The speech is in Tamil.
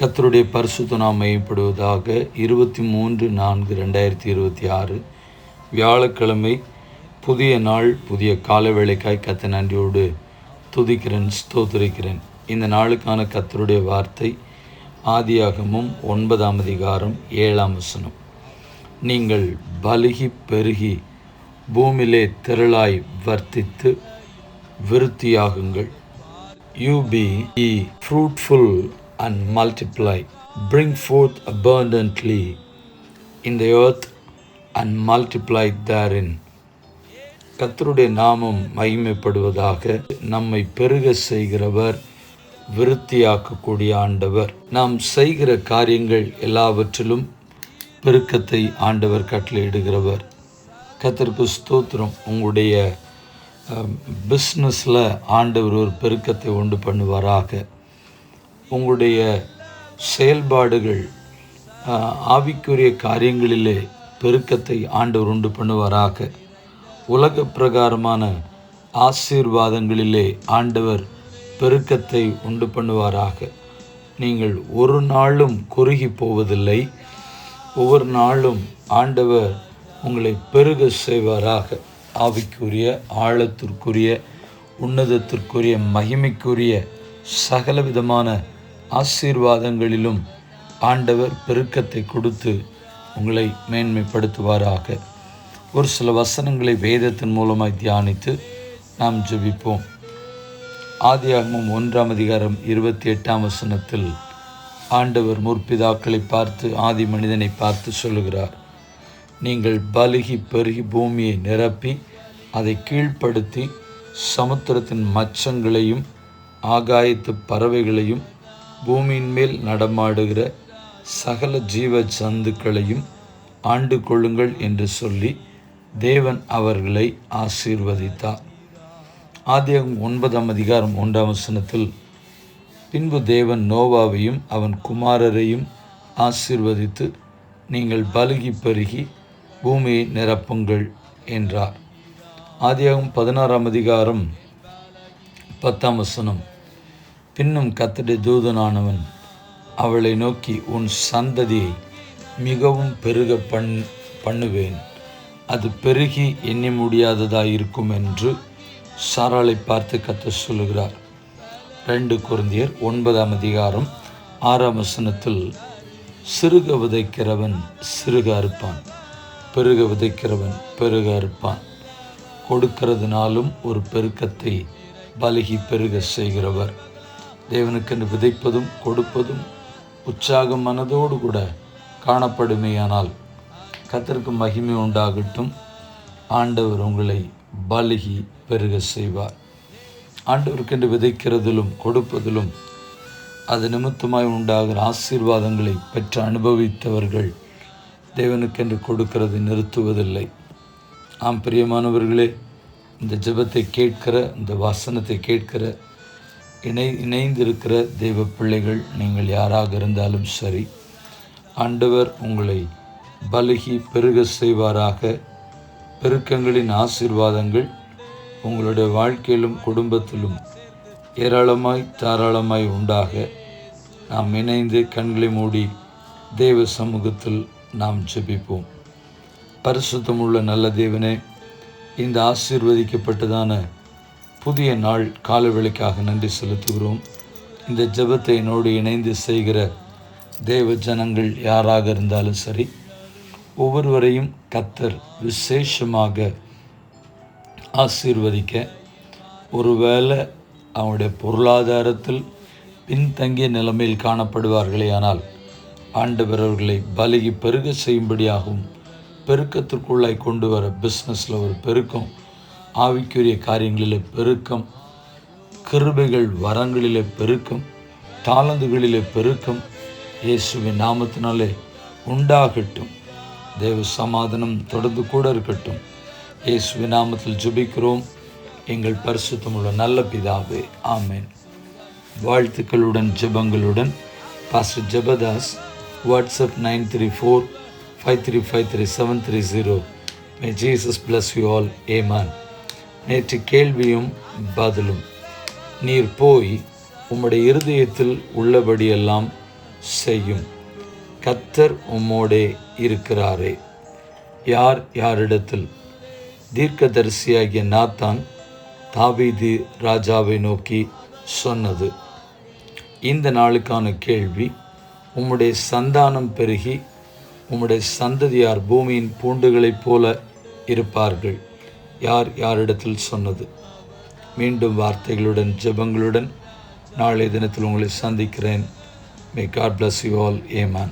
கர்த்தருடைய பரிசுத்த நாமம் மையப்படுவதாக. 23/4/2026 வியாழக்கிழமை, புதிய நாள், புதிய கால வேளைக்காய் கர்த்தர் நன்றியோடு துதிக்கிறேன், ஸ்தோத்திரிக்கிறேன். இந்த நாளுக்கான கர்த்தருடைய வார்த்தை ஆதியாகமம் 9ஆம் அதிகாரம் 7ஆம் வசனம். நீங்கள் பலுகி பெருகி பூமியிலே திரளாய் வர்த்தித்து விருத்தியாகுங்கள். You be ye fruitful and multiply, bring forth abundantly in the earth and multiply therein. கர்த்தருடைய நாமம் மகிமைப்படுவதாக. நம்மை பெருக செய்கிறவர், விருத்தியாக்கக்கூடிய ஆண்டவர். நாம் செய்கிற காரியங்கள் எல்லாவற்றிலும் பெருக்கத்தை ஆண்டவர் கட்டளையிடுகிறவர். கர்த்தருக்கு ஸ்தோத்திரம். உங்களுடைய பிஸ்னஸில் ஆண்டவர் ஒரு பெருக்கத்தை உண்டு பண்ணுவாராக. உங்களுடைய செயல்பாடுகள், ஆவிக்குரிய காரியங்களிலே பெருக்கத்தை ஆண்டவர் உண்டு பண்ணுவாராக. உலக பிரகாரமான ஆசீர்வாதங்களிலே ஆண்டவர் பெருக்கத்தை உண்டு பண்ணுவாராக. நீங்கள் ஒரு நாளும் குறுகி போவதில்லை. ஒவ்வொரு நாளும் ஆண்டவர் உங்களை பெருக செய்வாராக. ஆவிக்குரிய, ஆழத்திற்குரிய, உன்னதத்திற்குரிய, மகிமைக்குரிய சகலவிதமான ஆசீர்வாதங்களிலும் ஆண்டவர் பெருக்கத்தை கொடுத்து உங்களை மேன்மைப்படுத்துவாராக. ஒரு சில வசனங்களை வேதத்தின் மூலமாய் தியானித்து நாம் ஜெபிப்போம். ஆதியாகமம் 1ஆம் அதிகாரம் 28ஆம் வசனத்தில் ஆண்டவர் முற்பிதாக்களை பார்த்து, ஆதி மனிதனை பார்த்து சொல்லுகிறார், நீங்கள் பலுகி பெருகி பூமியை நிரப்பி அதை கீழ்ப்படுத்தி சமுத்திரத்தின் மச்சங்களையும் ஆகாயத்து பறவைகளையும் பூமியின் மேல் நடமாடுகிற சகல ஜீவ ஜந்துக்களையும் ஆண்டு கொள்ளுங்கள் என்று சொல்லி தேவன் அவர்களை ஆசீர்வதித்தார். ஆதியாகமம் 9ஆம் அதிகாரம் 1ஆம் வசனத்தில், பின்பு தேவன் நோவாவையும் அவன் குமாரரையும் ஆசீர்வதித்து, நீங்கள் பலுகி பெருகி பூமியை நிரப்புங்கள் என்றார். ஆதியாகமம் 16ஆம் அதிகாரம் 10ஆம் வசனம், பின்னும் கர்த்தருடைய தூதனானவன் அவளை நோக்கி, உன் சந்ததியை மிகவும் பெருக பண்ணுவேன், அது பெருகி எண்ணி முடியாததாயிருக்கும் என்று சாராளை பார்த்து கர்த்தர் சொல்லுகிறார். 2 கொரிந்தியர் 9ஆம் அதிகாரம் 6ஆம் வசனத்தில், சிறுக விதைக்கிறவன் சிறுக அறுப்பான், பெருக விதைக்கிறவன் பெருக அறுப்பான். கொடுக்கிறதுனாலும் ஒரு பெருக்கத்தை பலுகி பெருக செய்கிறவர். தேவனுக்கென்று விதைப்பதும் கொடுப்பதும் உற்சாக மனதோடு கூட காணப்படுமேயானால் கர்த்தருக்கு மகிமை உண்டாகட்டும். ஆண்டவர் உங்களை பலுகி பெருக செய்வார். ஆண்டவருக்கென்று விதைக்கிறதிலும் கொடுப்பதிலும் அது நிமித்தமாய் உண்டாகிற ஆசீர்வாதங்களை பெற்று அனுபவித்தவர்கள் தேவனுக்கென்று கொடுக்கிறது நிறுத்துவதில்லை. ஆம் பிரியமானவர்களே, இந்த ஜெபத்தை கேட்கிற, இந்த வசனத்தை கேட்கிற இணைந்திருக்கிற தெய்வ பிள்ளைகள் நீங்கள் யாராக இருந்தாலும் சரி, ஆண்டவர் உங்களை பலுகி பெருக செய்வாராக. பெருக்கங்களின் ஆசீர்வாதங்கள் உங்களுடைய வாழ்க்கையிலும் குடும்பத்திலும் ஏராளமாய் தாராளமாய் உண்டாக நாம் இணைந்து கண்களை மூடி தேவ சமூகத்தில் நாம் ஜெபிப்போம். பரிசுத்தமுள்ள நல்ல தேவனே, இந்த ஆசீர்வதிக்கப்பட்டதான புதிய நாள் காலவேளைக்காக நன்றி செலுத்துகிறோம். இந்த ஜெபத்தை என்னோடு இணைந்து செய்கிற தேவ ஜனங்கள் யாராக இருந்தாலும் சரி, ஒவ்வொருவரையும் கர்த்தர் விசேஷமாக ஆசீர்வதிக்க, ஒருவேளை அவனுடைய பொருளாதாரத்தில் பின்தங்கிய நிலைமையில் காணப்படுவார்களே, ஆனால் ஆண்டவர் அவர்களை பலுகி பெருக செய்யும்படியாகவும் பெருக்கத்திற்குள்ளாய் கொண்டு வர, பிஸ்னஸில் ஒரு பெருக்கம், ஆவிக்குரிய காரியங்களில் பெருக்கம், கிருபைகள் வரங்களிலே பெருக்கம், தாளந்துகளிலே பெருக்கம் இயேசுவின் நாமத்தினாலே உண்டாகட்டும். தேவ சமாதானம் தொடர்ந்து கூட இருக்கட்டும். இயேசுவின் நாமத்தில் ஜெபிக்கிறோம் எங்கள் பரிசுத்தமுள்ள நல்ல பிதாவே, ஆமென். வாழ்த்துக்களுடன் ஜெபங்களுடன் pastor Jebadas. WhatsApp 934-5353-730. May Jesus bless you all. Amen. நேற்று கேள்வியும் பதிலும். நீர் போய் உம்முடைய இருதயத்தில் உள்ளபடியெல்லாம் செய்யும். கர்த்தர் உம்மோடே இருக்கிறாரே. யார் யாரிடத்தில்? தீர்க்கதரிசியாகிய நாத்தான் தாவீது ராஜாவை நோக்கி சொன்னது. இந்த நாளுக்கான கேள்வி: உம்முடைய சந்தானம் பெருகி உம்முடைய சந்ததியார் பூமியின் பூண்டுகளைப் போல இருப்பார்கள். யார் யாரிடத்தில் சொன்னது? மீண்டும் வார்த்தைகளுடன் ஜெபங்களுடன் நாளைய தினத்தில் உங்களை சந்திக்கிறேன். May God bless you all. Amen.